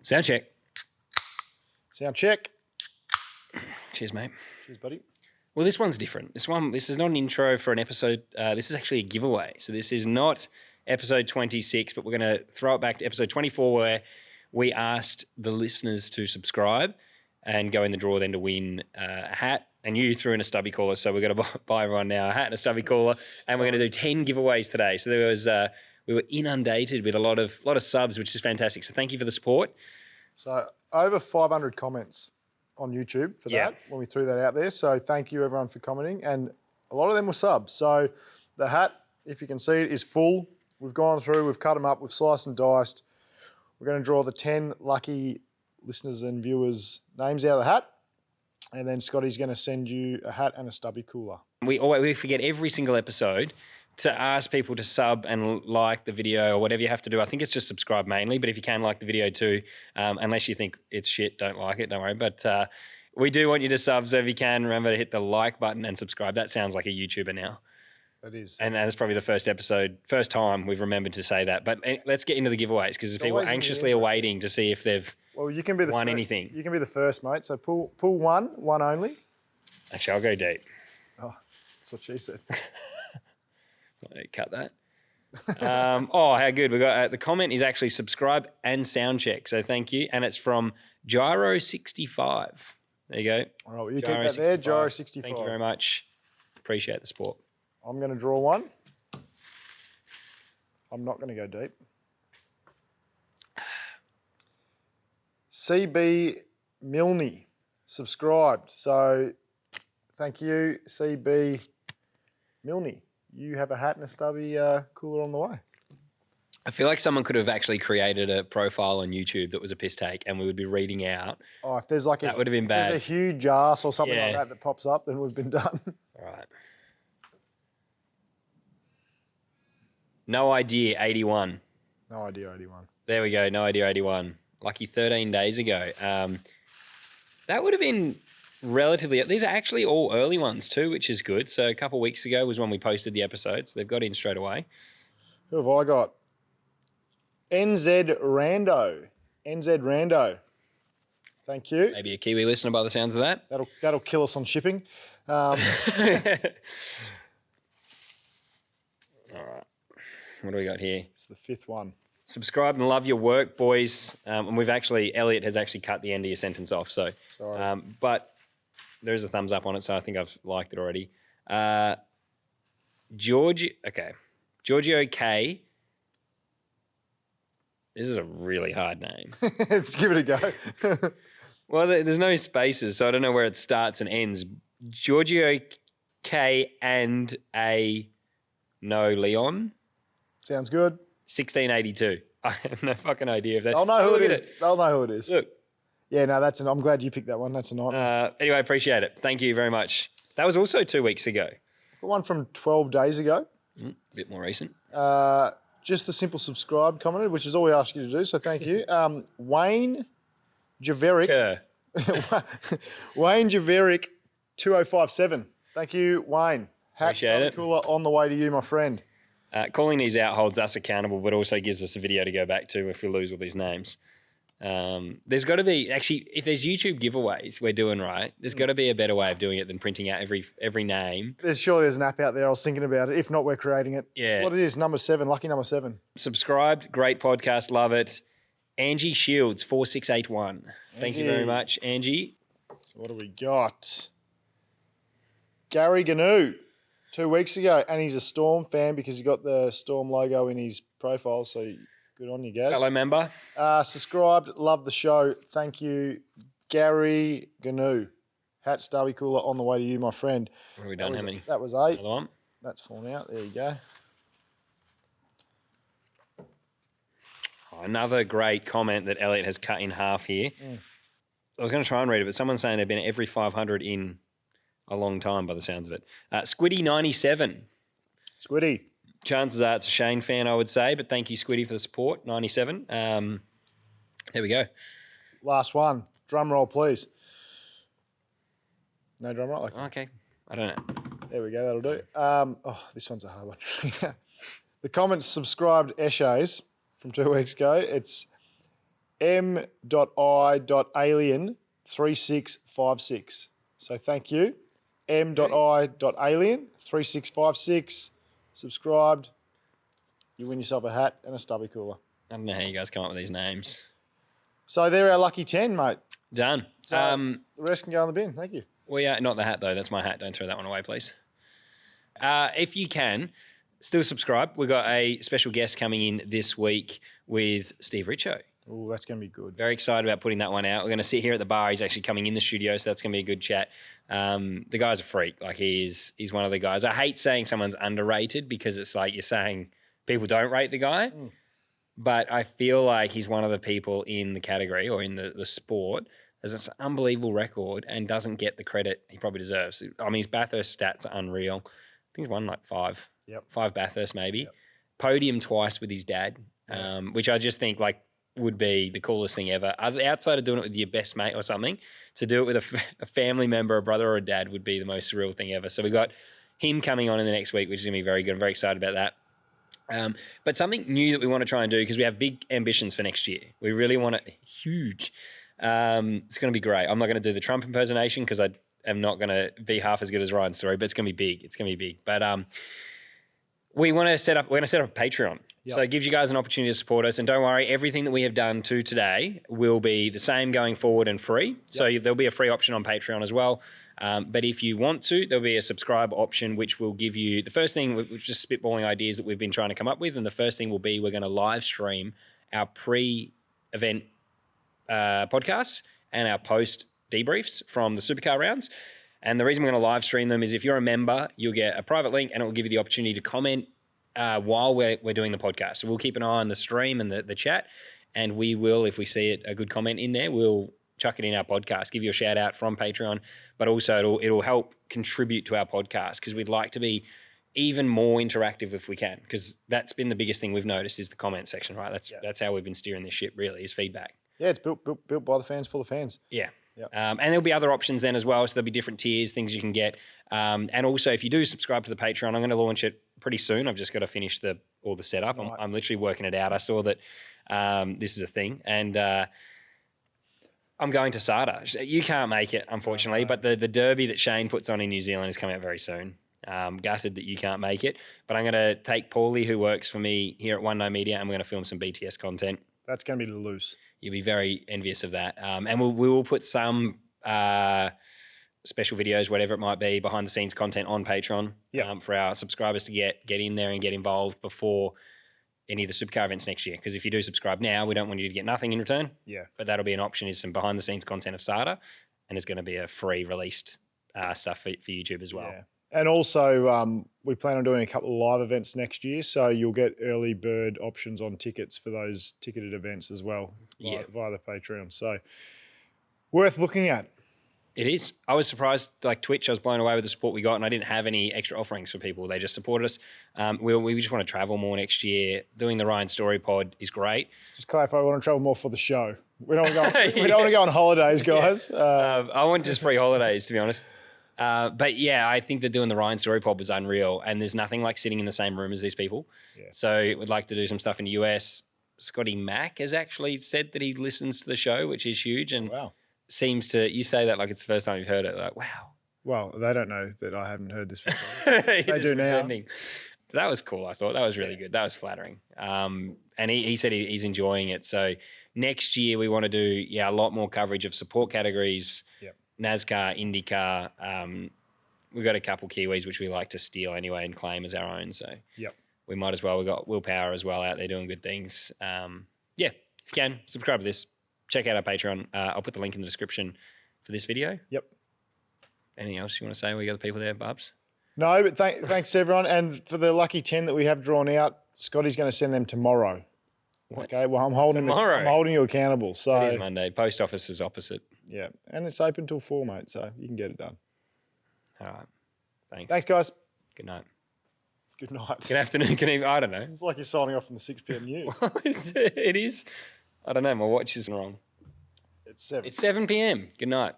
Sound check. Sound check. Cheers, mate. Cheers, buddy. Well, this one's different. This is not an intro for an episode. This is actually a giveaway. So this is not episode 26, but we're going to throw it back to episode 24 where we asked the listeners to subscribe and go in the draw then to win a hat. And you threw in a stubby cooler, so we're going to buy everyone now a hat and a stubby cooler, and we're going to do 10 giveaways today. So there was we were inundated with a lot of subs, which is fantastic. So thank you for the support. So over 500 comments on YouTube for that when we threw that out there. So thank you everyone for commenting, and a lot of them were subs. So the hat, if you can see it, is full. We've gone through, we've cut them up, we've sliced and diced. We're going to draw the 10 lucky listeners and viewers' names out of the hat, and then Scotty's going to send you a hat and a stubby cooler. We forget every single episode to ask people to sub and like the video or whatever you have to do. I think it's just subscribe mainly, but if you can like the video too, unless you think it's shit, don't like it, don't worry. But we do want you to sub, so if you can, remember to hit the like button and subscribe. That sounds like a YouTuber now. That is. And that's probably the first time we've remembered to say that. But let's get into the giveaways, because people are anxiously awaiting to see if they've won anything. You can be the first, mate. So pull one only. Actually, I'll go deep. Oh, that's what she said. Cut that. How good. We got the comment is actually subscribe and sound check. So thank you. And it's from Gyro65. There you go. All right, well, you keep that there, Gyro65. Thank you very much. Appreciate the support. I'm going to draw one. I'm not going to go deep. CB Milne subscribed. So thank you, CB Milne. You have a hat and a stubby cooler on the way. I feel like someone could have actually created a profile on YouTube that was a piss take, and we would be reading out. Oh, if there's like that would have been bad. If there's a huge ass or something like that pops up, then we've been done. All right. No idea, 81. No idea, 81. There we go. No idea, 81. Lucky 13 days ago. That would have been relatively. These are actually all early ones too, which is good. So a couple of weeks ago was when we posted the episodes. They've got in straight away. Who have I got? NZ Rando. Thank you. Maybe a Kiwi listener by the sounds of that. That'll kill us on shipping. All right. What do we got here? It's the fifth one. Subscribe and love your work, boys. And Elliot has actually cut the end of your sentence off. So, sorry. But there is a thumbs up on it, so I think I've liked it already. Giorgio K. This is a really hard name. Let's give it a go. Well, there's no spaces, so I don't know where it starts and ends. Giorgio K and a no Leon. Sounds good. 1682. I have no fucking idea if that. I'll know who it is. I'll know who it is. Look. Yeah, no, I'm glad you picked that one. That's a nice. Anyway, appreciate it. Thank you very much. That was also 2 weeks ago. The one from 12 days ago. A bit more recent. Just the simple subscribe commented, which is all we ask you to do. So thank you. Wayne Javeric. Wayne Javeric 2057. Thank you, Wayne. Hat cooler on the way to you, my friend. Calling these out holds us accountable, but also gives us a video to go back to if we lose all these names. There's got to be, actually, if there's YouTube giveaways we're doing right, there's got to be a better way of doing it than printing out every name. There's an app out there. I was thinking about it. If not, we're creating it. Yeah. What it is, number 7, lucky number 7. Subscribed, great podcast, love it. Angie Shields, 4681. Thank you very much, Angie. So what do we got? Gary Gnu, 2 weeks ago, and he's a Storm fan because he got the Storm logo in his profile, so good on you, guys. Fellow member. Subscribed, love the show. Thank you, Gary Gnu. Hat stubby cooler on the way to you, my friend. What have we done? How many? That was 8. Another one. That's fallen out. There you go. Another great comment that Elliot has cut in half here. I was going to try and read it, but someone's saying they've been at every 500 in a long time by the sounds of it. Squiddy97. Squiddy. Chances are it's a Shane fan, I would say, but thank you, Squiddy, for the support. 97. There we go. Last one. Drum roll, please. No drum roll? Okay. I don't know. There we go. That'll do. This one's a hard one. The comments subscribed Eshays from 2 weeks ago. It's m.i.alien3656. So thank you. m.i.alien3656. Subscribed. You win yourself a hat and a stubby cooler. I don't know how you guys come up with these names. So they're our lucky 10, mate. Done. So the rest can go in the bin. Thank you. Well, yeah, not the hat, though. That's my hat. Don't throw that one away, please. If you can, still subscribe. We've got a special guest coming in this week with Steve Richo. Oh, that's going to be good. Very excited about putting that one out. We're going to sit here at the bar. He's actually coming in the studio, so that's going to be a good chat. The guy's a freak. Like, he's one of the guys. I hate saying someone's underrated because it's like you're saying people don't rate the guy. But I feel like he's one of the people in the category or in the sport has this unbelievable record and doesn't get the credit he probably deserves. I mean, his Bathurst stats are unreal. I think he's won like 5 Bathurst maybe. Podium twice with his dad, which I just think like would be the coolest thing ever. Outside of doing it with your best mate or something, to do it with a family member, a brother or a dad would be the most surreal thing ever. So we got him coming on in the next week, which is going to be very good. I'm very excited about that. But something new that we want to try and do, because we have big ambitions for next year. We really want it huge. It's going to be great. I'm not going to do the Trump impersonation because I am not going to be half as good as Ryan's story, but it's going to be big. It's going to be big. But we're going to set up a Patreon. So it gives you guys an opportunity to support us. And don't worry, everything that we have done to today will be the same going forward and free. So there'll be a free option on Patreon as well. But if you want to, there'll be a subscribe option, which will give you the first thing, we're just spitballing ideas that we've been trying to come up with. And the first thing will be we're going to live stream our pre-event podcasts and our post debriefs from the supercar rounds. And the reason we're going to live stream them is if you're a member, you'll get a private link and it will give you the opportunity to comment while we're doing the podcast. So we'll keep an eye on the stream and the chat, and we will, if we see it, a good comment in there, we'll chuck it in our podcast, give you a shout out from Patreon, but also it'll help contribute to our podcast because we'd like to be even more interactive if we can, because that's been the biggest thing we've noticed is the comment section, right? That's how we've been steering this ship really, is feedback. Yeah, it's built by the fans for the fans. Yeah. And there'll be other options then as well. So there'll be different tiers, things you can get. And also, if you do subscribe to the Patreon, I'm going to launch it pretty soon. I've just got to finish all the setup. Right. I'm literally working it out. I saw that this is a thing. And I'm going to SADA. You can't make it, unfortunately. But the derby that Shane puts on in New Zealand is coming out very soon. Gutted that you can't make it. But I'm going to take Paulie, who works for me here at One No Media, and we're going to film some BTS content. That's going to be loose. You'll be very envious of that. And we will put some special videos, whatever it might be, behind the scenes content on Patreon for our subscribers to get in there and get involved before any of the supercar events next year. Because if you do subscribe now, we don't want you to get nothing in return. Yeah. But that'll be an option, is some behind the scenes content of SADA, and it's going to be a free released stuff for YouTube as well. Yeah. And also, we plan on doing a couple of live events next year, so you'll get early bird options on tickets for those ticketed events as well via the Patreon. So, worth looking at. It is. I was surprised, like Twitch, I was blown away with the support we got, and I didn't have any extra offerings for people. They just supported us. We just want to travel more next year. Doing the Ryan Story pod is great. Just clarify, we want to travel more for the show. We don't want to go on holidays, guys. I want just free holidays, to be honest. But yeah, I think that doing the Ryan Story pod was unreal, and there's nothing like sitting in the same room as these people. Yeah. So we'd like to do some stuff in the US. Scotty Mack has actually said that he listens to the show, which is huge, and seems to, you say that like it's the first time you've heard it, like, wow. Well, they don't know that I haven't heard this before. They do now. That was cool. I thought that was really good. That was flattering. And he said he's enjoying it. So next year we want to do a lot more coverage of support categories. Yep. NASCAR, IndyCar. We've got a couple Kiwis which we like to steal anyway and claim as our own. So we might as well. We've got Willpower as well out there doing good things. If you can, subscribe to this. Check out our Patreon. I'll put the link in the description for this video. Yep. Anything else you want to say? We got the people there, Bubs? No, but thanks to everyone. And for the lucky 10 that we have drawn out, Scotty's going to send them tomorrow. What? Okay, well, I'm holding you accountable. So it is Monday. Post office is opposite. Yeah, and it's open till 4, mate, so you can get it done. All right. Thanks. Thanks, guys. Good night. Good night. Good afternoon. Good evening. I don't know. It's like you're signing off from the 6 p.m. news. It is. I don't know. My watch is wrong. It's 7. It's 7 p.m. Good night.